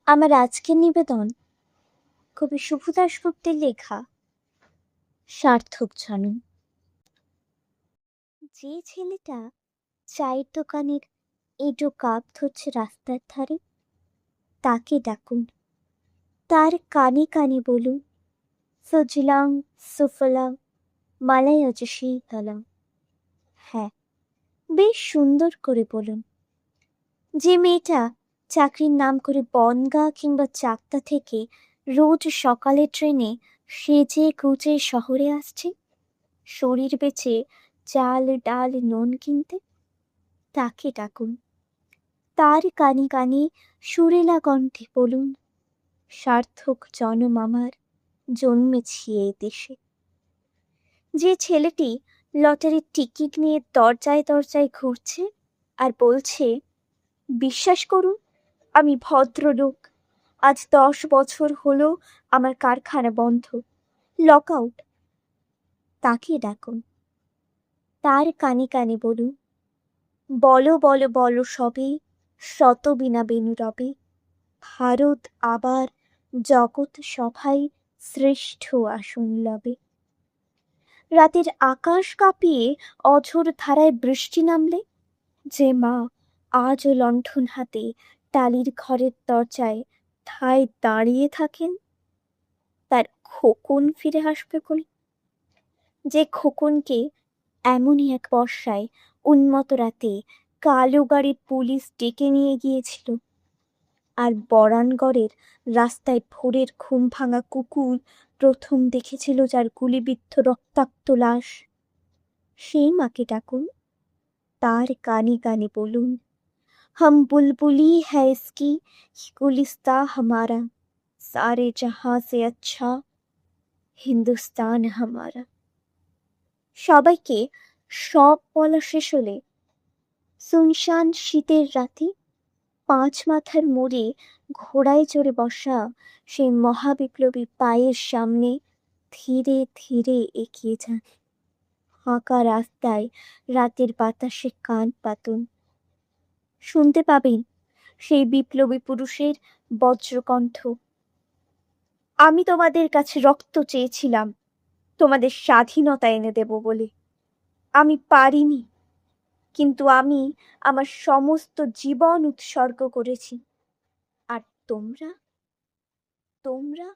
আমার আজকের নিবেদন কবি শুভ দাশগুপ্তের লেখা সার্থক জনম। যে ছেলেটা চায়ের দোকানের এঁটো কাপ ধরছে রাস্তার ধারে, তাকে ডাকুন, তার কানে কানে বলুন, সুজলাং সুফলাং মালায়জ শীতলাং। হ্যাঁ, বেশ সুন্দর করে বলুন। যে মেয়েটা চাকরির নাম করে বনগাঁ কিংবা চাকদা থেকে রোজ সকালে ট্রেনে সেজে গুজে শহরে আসছে শরীর বেচে চাল ডাল নুন কিনতে, তাকে ডাকুন, তার কানে কানে সুরেলা কণ্ঠে বলুন, সার্থক জনম আমার জন্মেছি এ দেশে। যে ছেলেটি লটারির টিকিট নিয়ে দরজায় দরজায় ঘুরছে আর বলছে, বিশ্বাস করুন আমি ভদ্রলোক, আজ 10 বছর হলো আমার কারখানা বন্ধ, লক আউট, তাকে ডাকুন, তার কানে কানে বলুন, বলো বলো বলো সবে, শত বিনা বেনু রবে, ভারত আবার জগৎ সভায় শ্রেষ্ঠ আসন লবে। রাতের আকাশ কাঁপিয়ে অঝোর ধারায় বৃষ্টি নামলে যে মা আজও লণ্ঠন হাতে টালির ঘরের দরজায় ঠায় দাঁড়িয়ে থাকেন, তার খোকন ফিরে আসবে বলে। যে খোকনকে এমনই এক বর্ষায় উন্মত্ত রাতে কালো গাড়ির পুলিশ ডেকে নিয়ে গিয়েছিল, আর বরানগড়ের রাস্তায় ভোরের ঘুম ভাঙা কুকুর প্রথম দেখেছিল যার গুলিবিদ্ধ রক্তাক্ত লাশ, সেই মাকে ডাকুন, তার কানে কানে বলুন, हम बुलबुली है इसकी गुलिस्ता हमारा, सारे जहां से अच्छा হিন্দুস্তান হামারা। সবাইকে সব বলা শেষ হলে সুনসান শীতের রাতে 5 মাথার মোড়ে ঘোড়ায় চড়ে বসা সেই মহাবিপ্লবী পায়ের সামনে ধীরে ধীরে এগিয়ে যান। ফাঁকা রাস্তায় রাতের বাতাসে কান পাতুন, শুনতে পাবেন সেই বিপ্লবী পুরুষের বজ্রকণ্ঠ, আমি তোমাদের কাছে রক্ত চেয়েছিলাম তোমাদের স্বাধীনতা এনে দেব বলে, আমি পারিনি, কিন্তু আমি আমার সমস্ত জীবন উৎসর্গ করেছি। আর তোমরা তোমরা